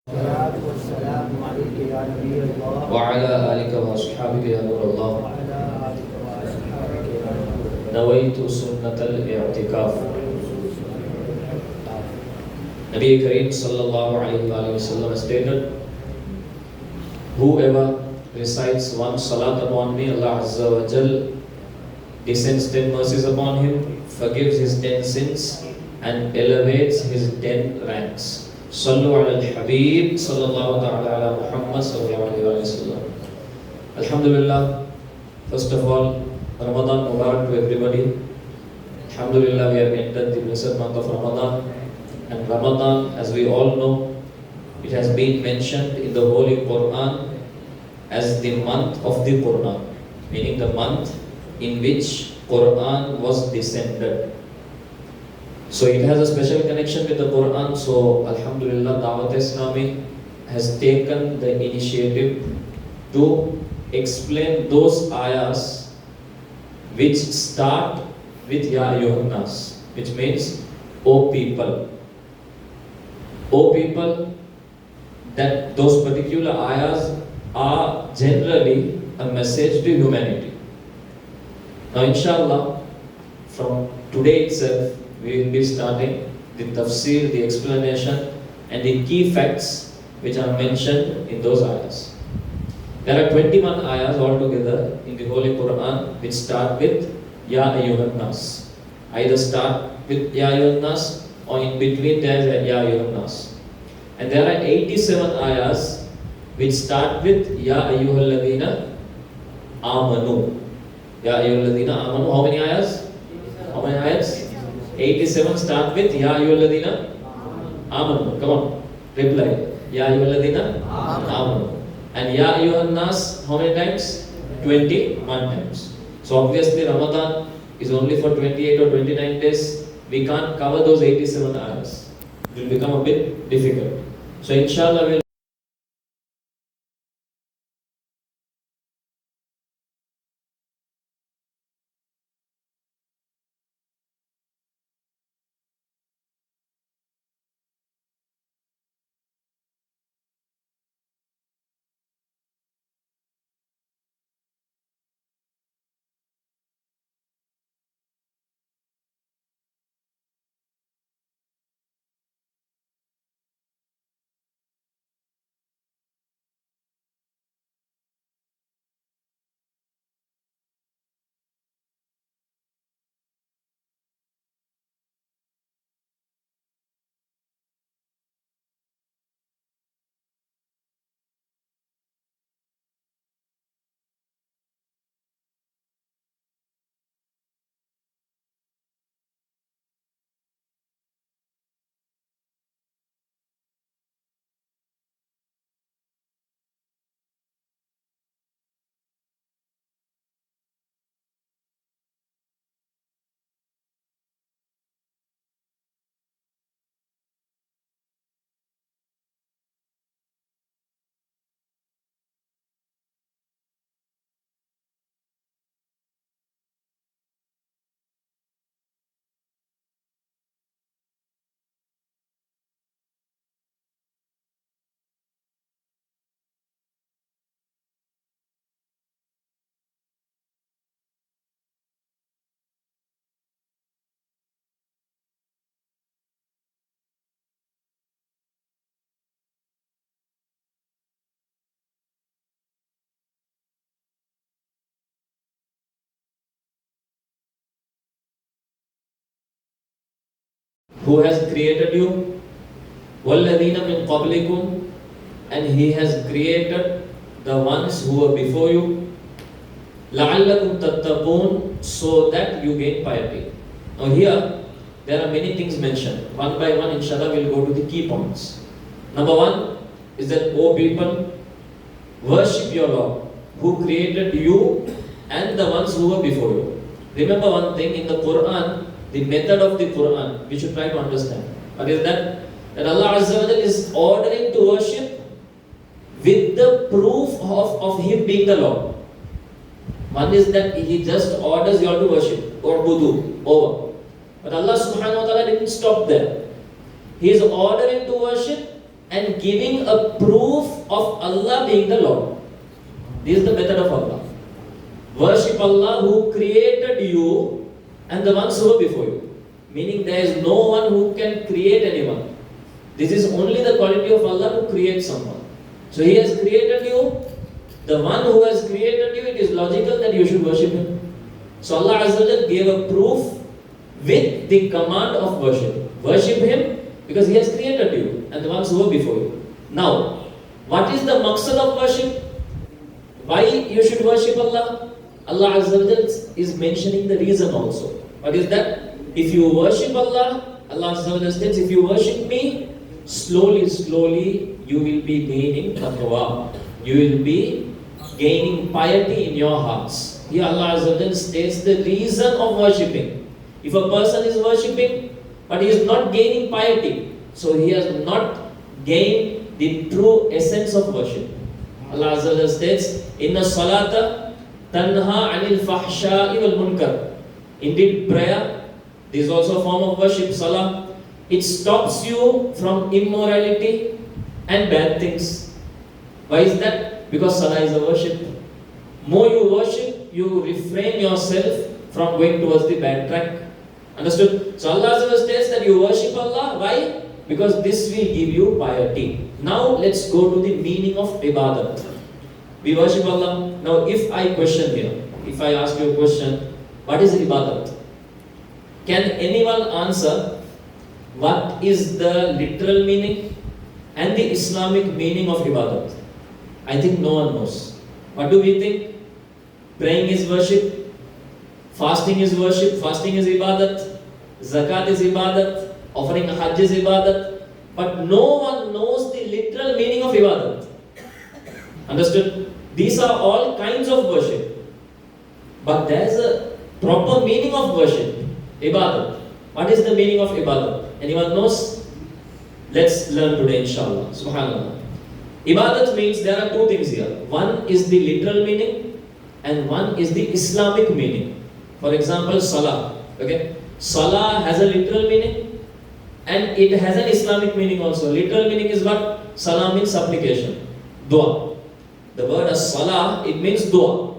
الصلاة والسلام عليك يا نبي الله وعلى آلك وأصحابك يا نور الله. وعلى آلك وأصحابك يا نور الله. نويت سنة الاعتكاف. Nabi Kareem sallallahu alayhi wa sallam stated, whoever recites one salat upon me, Allah Azza wa Jal descends 10 mercies upon him, forgives his 10 sins and elevates his 10 ranks. Sallu ala al-Habib sallallahu ta'ala ala Muhammad sallallahu alayhi wa sallam. Alhamdulillah, first of all, Ramadan Mubarak to everybody. Alhamdulillah, we have entered the blessed month of Ramadan. And Ramadan, as we all know, it has been mentioned in the Holy Quran as the month of the Quran, meaning the month in which Quran was descended. So it has a special connection with the Quran. So Alhamdulillah, Dawat Islami has taken the initiative to explain those ayahs which start with Ya Ayyuhan Nas, which means, O people. O people, that those particular ayahs are generally a message to humanity. Now inshallah, from today itself, we will be starting the tafsir, the explanation and the key facts which are mentioned in those ayahs. There are 21 ayahs altogether in the Holy Quran which start with Ya Ayyuhan Nas. Either start with Ya Ayyuhan Nas or in between there is Ya Ayyuhan Nas. And there are 87 ayahs which start with Ya Ayyuhal Ladina Amanu. Ya Ayyuhal Ladina Amanu. How many ayahs? How many ayahs? 87 start with Ya Ayyuhal Ladina Amanu. Come on, reply. Ya Ayyuhal Ladina Amanu. And Ya Ayyuhan Nas, how many times? 21 times. So obviously Ramadan is only for 28 or 29 days. We can't cover those 87 ayahs. It will become a bit difficult. So inshallah we'll who has created you, وَالَّذِينَ مِن قَبْلِكُمْ, and He has created the ones who were before you, لَعَلَّكُمْ تَتَّقُونَ, so that you gain piety. Now here, there are many things mentioned. One by one, inshallah, we'll go to the key points. Number one is that, O people, worship your Lord, who created you and the ones who were before you. Remember one thing, in the Quran, the method of the Quran, we should try to understand. What is that? That Allah Azza wa Jalla is ordering to worship with the proof of Him being the Lord. One is that He just orders you all to worship, or budu, over. But Allah subhanahu wa ta'ala didn't stop there. He is ordering to worship and giving a proof of Allah being the Lord. This is the method of Allah. Worship Allah who created you and the ones who were before you. Meaning there is no one who can create anyone. This is only the quality of Allah to create someone. So He has created you. The one who has created you, it is logical that you should worship Him. So Allah Azza wa Jalla gave a proof with the command of worship. Worship Him because He has created you and the ones who were before you. Now, what is the maqsad of worship? Why you should worship Allah? Allah Azza wa Jalla is mentioning the reason also. What is that? If you worship Allah, Allah Azza wa Jalla says, if you worship me, slowly you will be gaining taqwa. You will be gaining piety in your hearts. Here Allah Azza wa Jalla states the reason of worshipping. If a person is worshipping, but he is not gaining piety, so he has not gained the true essence of worship. Allah Azza wa Jalla states, Inna salata tanha anil fahsha'i wal munkar. Indeed, prayer, this is also a form of worship, salah. It stops you from immorality and bad things. Why is that? Because salah is a worship. More you worship, you refrain yourself from going towards the bad track. Understood? So Allah Azza wa Jalla states that you worship Allah. Why? Because this will give you piety. Now let's go to the meaning of ibadat. We worship Allah. Now if I question here, if I ask you a question, what is ibadat? Can anyone answer what is the literal meaning and the Islamic meaning of ibadat? I think no one knows. What do we think? Praying is worship, fasting is worship, fasting is ibadat, zakat is ibadat, offering hajj is ibadat, but no one knows the literal meaning of ibadat. Understood? These are all kinds of worship, but there is a proper meaning of worship, ibadat. What is the meaning of ibadat? Anyone knows? Let's learn today, inshallah. Subhanallah. Ibadat means there are two things here. One is the literal meaning and one is the Islamic meaning. For example, salah. Okay? Salah has a literal meaning and it has an Islamic meaning also. Literal meaning is what? Salah means supplication. Dua. The word as salah, it means dua.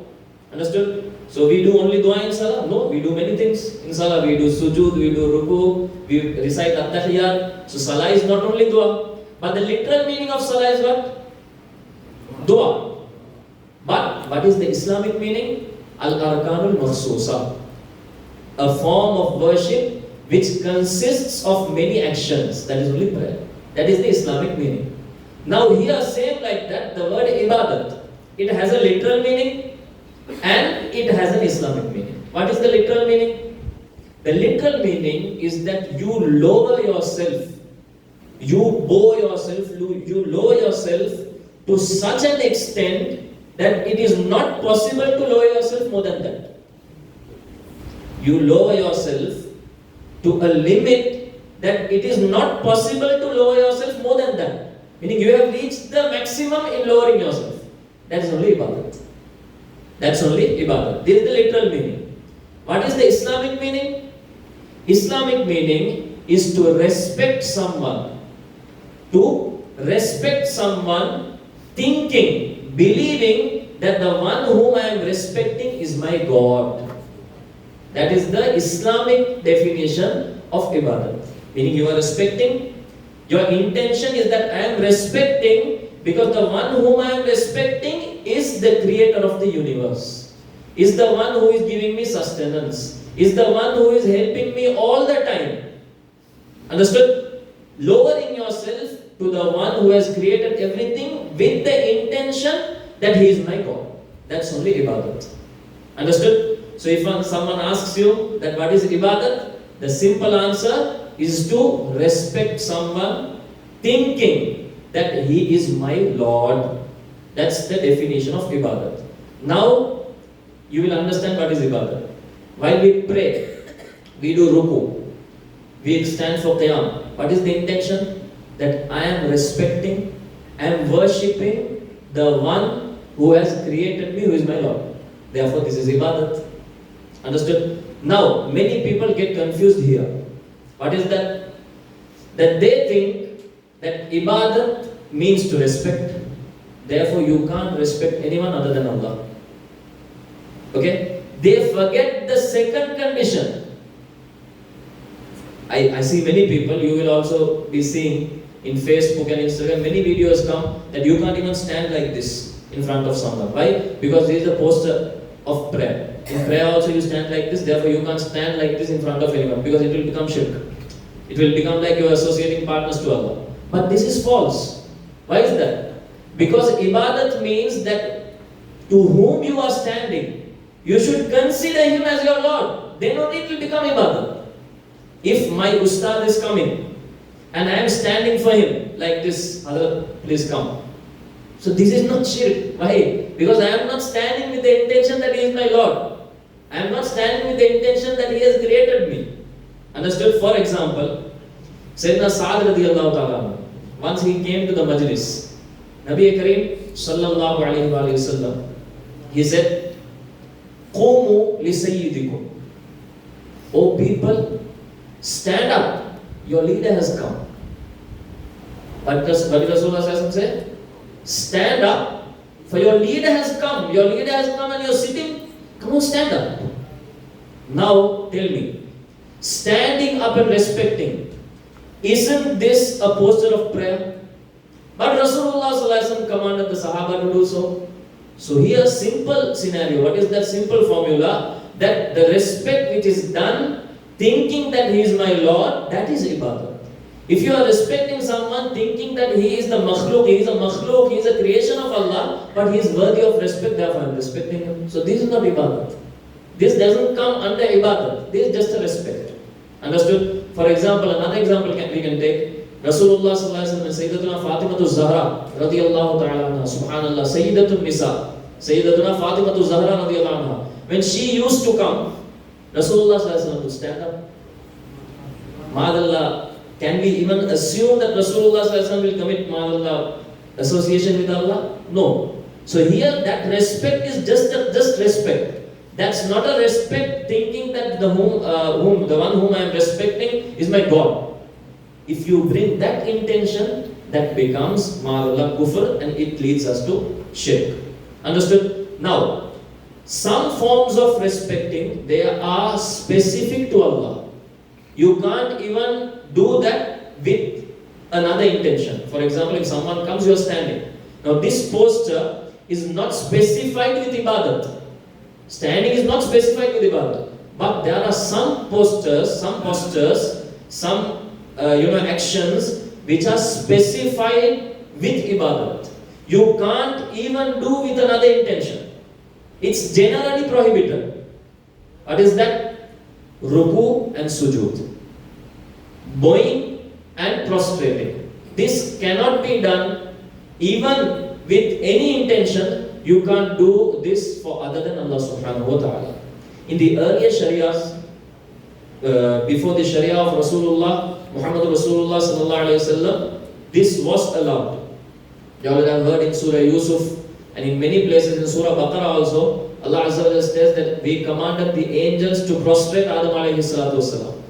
Understood? So we do only dua in salah? No, we do many things. In salah we do sujud, we do ruku, we recite at-tahiyyat. So salah is not only dua. But the literal meaning of salah is what? Dua. But what is the Islamic meaning? Al-Arkanul Makhsusa. A form of worship which consists of many actions. That is only prayer. That is the Islamic meaning. Now here, same like that, the word ibadat, it has a literal meaning and it has an Islamic meaning. What is the literal meaning? The literal meaning is that you lower yourself, you bow yourself, you lower yourself to such an extent that it is not possible to lower yourself more than that. You lower yourself to a limit that it is not possible to lower yourself more than that. Meaning you have reached the maximum in lowering yourself. That is only ibadat. That's only ibadat. This is the literal meaning. What is the Islamic meaning? Islamic meaning is to respect someone. To respect someone thinking, believing that the one whom I am respecting is my God. That is the Islamic definition of ibadat. Meaning you are respecting. Your intention is that I am respecting because the one whom I am respecting is the creator of the universe, is the one who is giving me sustenance, is the one who is helping me all the time. Understood? Lowering yourself to the one who has created everything with the intention that he is my God. That's only ibadat. Understood? So if someone asks you that what is ibadat, the simple answer is to respect someone thinking that he is my Lord. That's the definition of ibadat. Now you will understand what is ibadat. While we pray, we do ruku, we stand for qiyam. What is the intention? That I am respecting, I am worshipping the one who has created me, who is my Lord. Therefore this is ibadat. Understood? Now many people get confused here. What is that? That they think that ibadat means to respect. Therefore, you can't respect anyone other than Allah. Okay? They forget the second condition. I see many people, you will also be seeing in Facebook and Instagram, many videos come that you can't even stand like this in front of someone. Why? Because this is the poster of prayer. In prayer also you stand like this, therefore you can't stand like this in front of anyone because it will become shirk. It will become like you are associating partners to Allah. But this is false. Why is that? Because ibadat means that to whom you are standing, you should consider him as your Lord. Then only it will become ibadat. If my ustad is coming and I am standing for him like this, please come. So this is not shirk. Why? Because I am not standing with the intention that he is my Lord. I am not standing with the intention that he has created me. Understood? For example, Sayyidina Sa'ad radiyallahu ta'ala, once he came to the majlis, Nabi Kareem sallallahu alayhi wa sallam, he said, Qumu li sayyidikum. O people, stand up, your leader has come. What did Rasulullah say? Stand up, for your leader has come. Your leader has come and you're sitting. Come on, stand up. Now, tell me, standing up and respecting, isn't this a posture of prayer? But Rasulullah commanded the Sahaba to do so. So here, simple scenario. What is that simple formula? That the respect which is done thinking that he is my Lord, that is ibadah. If you are respecting someone thinking that he is the makhluk, he is a creation of Allah, but he is worthy of respect, therefore I am respecting him. So this is not ibadah. This doesn't come under ibadah. This is just a respect. Understood? For example, another example we can take. Rasulullah sallallahu alaihi wasallam, Sayyidatuna Fatimatu Zahra radiyallahu ta'ala anha, subhanallah, Sayyidatun Nisa, Sayyidatuna Fatimatu Zahra radiyallahu anha. When she used to come, Rasulullah sallallahu alaihi wasallam would stand up. Ma'adallah, can we even assume that Rasulullah sallallahu alaihi wasallam will commit ma'adallah association with Allah? No. So here that respect is just respect. That's not a respect thinking that the one whom I am respecting is my God. If you bring that intention, that becomes ma'adallah kufr and it leads us to shirk. Understood? Now, some forms of respecting, they are specific to Allah. You can't even do that with another intention. For example, if someone comes, you are standing. Now this posture is not specified with ibadat. Standing is not specified with ibadat. But there are some postures, some actions which are specified with ibadat. You can't even do with another intention. It's generally prohibited. What is that? Ruku and sujood. Bowing and prostrating. This cannot be done even with any intention. You can't do this for other than Allah subhanahu wa ta'ala. In the earlier shariahs, before the sharia of Rasulullah, Muhammad Rasulullah sallallahu alayhi wa sallam, this was allowed. You all have heard in Surah Yusuf and in many places in Surah Baqarah also, Allah Azza wa Jalla says that we commanded the angels to prostrate Adam alayhi salatu wasalam.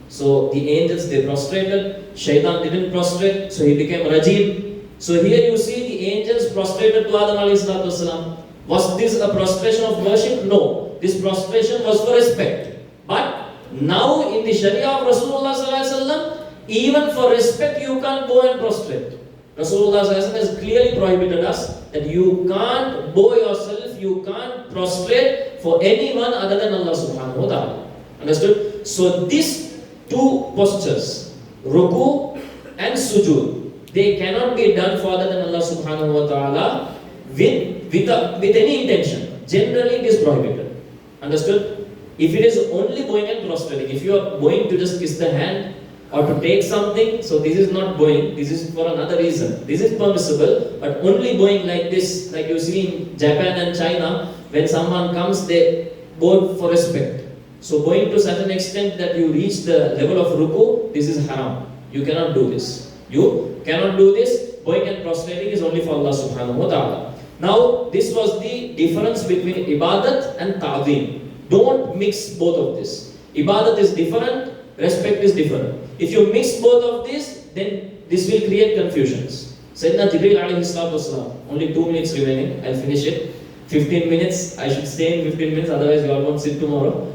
So the angels, they prostrated, Shaitan didn't prostrate, so he became Rajim. So here you see the angels prostrated to Adam alayhi salatu wasalam. Was this a prostration of worship? No. This prostration was for respect. But now in the Sharia of Rasulullah sallallahu alaihi wasallam, even for respect you can't go and prostrate. Rasulullah sallallahu alaihi wasallam has clearly prohibited us that you can't bow yourself, you can't prostrate for anyone other than Allah subhanahu wa ta'ala. Understood? So these two postures, ruku and sujood, they cannot be done for other than Allah subhanahu wa ta'ala with any intention. Generally it is prohibited. Understood? If it is only bowing and prostrating, if you are going to just kiss the hand or to take something, so this is not bowing, this is for another reason. This is permissible, but only bowing like this, like you see in Japan and China, when someone comes, they bow for respect. So bowing to such an extent that you reach the level of ruku, this is haram. You cannot do this. You cannot do this. Bowing and prostrating is only for Allah subhanahu wa ta'ala. Now, this was the difference between ibadat and ta'zim. Don't mix both of this. Ibadat is different, respect is different. If you mix both of this, then this will create confusions. Sayyidina Jibreel alayhi salatu wasalam, only 2 minutes remaining, I'll finish it. 15 minutes, I should stay in 15 minutes, otherwise you all won't sit tomorrow.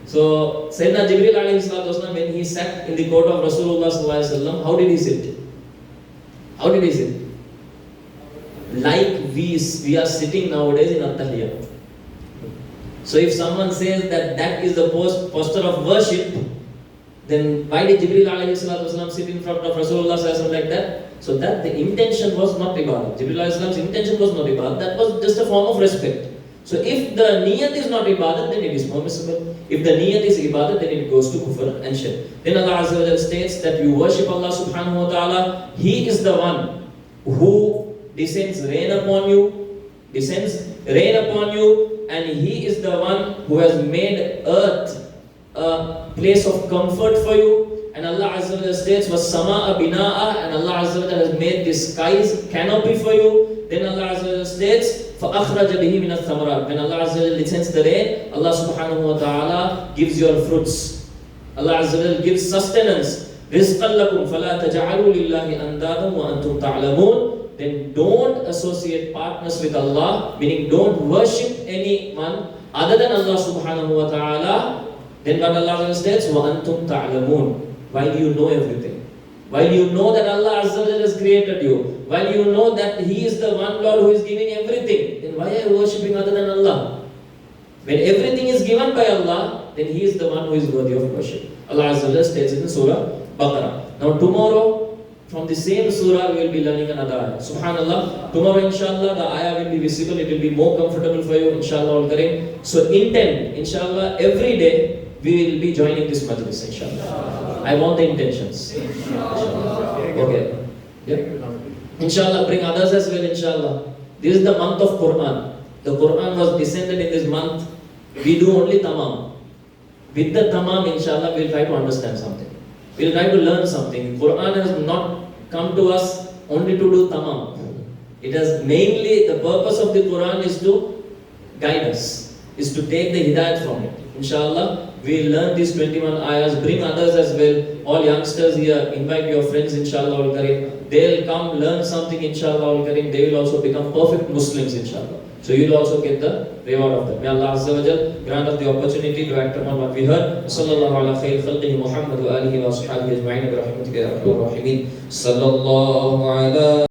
So, Sayyidina Jibreel alayhi salatu wasalam, when he sat in the court of Rasulullah sallallahu alaihi wasallam, how did he sit? How did he sit? Like we are sitting nowadays in At-Tahiyya. So if someone says that that is the posture of worship, then why did Jibreel alayhi salatu wasalam sit in front of Rasulullah sallallahu alaihi wasallam like that? So that the intention was not ibadah. Jibreel alayhi salam's intention was not ibadah. That was just a form of respect. So if the niyat is not ibadah, then it is permissible. If the niyat is ibadah, then it goes to kufr and shirk. Then Allah Azza wa Jalla states that you worship Allah subhanahu wa ta'ala. He is the one who descends rain upon you, and He is the one who has made earth a place of comfort for you. And Allah Azza wa Jalla states, وَالسَّمَاءَ بِنَاءً, and Allah Azza wa Jalla has made the skies canopy for you. Then Allah Azza wa Jalla states, فَأَخْرَجَ بِهِ مِنَ الثَّمَرَاتِ, when Allah Azza wa Jalla descends the rain, Allah subhanahu wa ta'ala gives your fruits. Allah Azza wa Jalla gives sustenance. رِزْقًا لَكُمْ فَلَا تَجْعَلُوا لِلَّهِ أَنْدَادًا وَأَنْتُمْ تَعْلَمُونَ. Then don't associate partners with Allah, meaning don't worship anyone other than Allah subhanahu wa ta'ala. Then what Allah states, وَأَنْتُمْ تَعْلَمُونَ, while you know everything, while you know that Allah Azza wa Jalla has created you, while you know that He is the one Lord who is giving everything, then why are you worshipping other than Allah? When everything is given by Allah, then He is the one who is worthy of worship. Allah Azza wa Jalla states it in Surah Baqarah. Now tomorrow, from the same surah, we will be learning another ayah. Subhanallah. Tomorrow, inshallah, the ayah will be visible. It will be more comfortable for you, inshallah al-kareem. So intend, inshallah, every day we will be joining this majlis, inshallah. I want the intentions. Inshallah. Okay. Yeah. Inshallah, bring others as well, inshallah. This is the month of Quran. The Quran was descended in this month. We do only tamam. With the tamam, inshallah, we will try to understand something. We will try to learn something. Quran has not come to us only to do tamam. It has mainly, the purpose of the Quran is to guide us, is to take the hidayat from it. Inshallah, we will learn these 21 ayahs, bring others as well. All youngsters here, invite your friends, inshallah al-kareem. They will come, learn something, inshallah al-kareem. They will also become perfect Muslims, inshallah. So you will also get the reward of that. May Allah Azza wa Jal grant us the opportunity to act upon what we heard. Sallallahu ala khayr khalqihi Muhammad wa alihi wa ashabihi ajma'in bi rahmatika ya arhamar rahimin. Sallallahu ala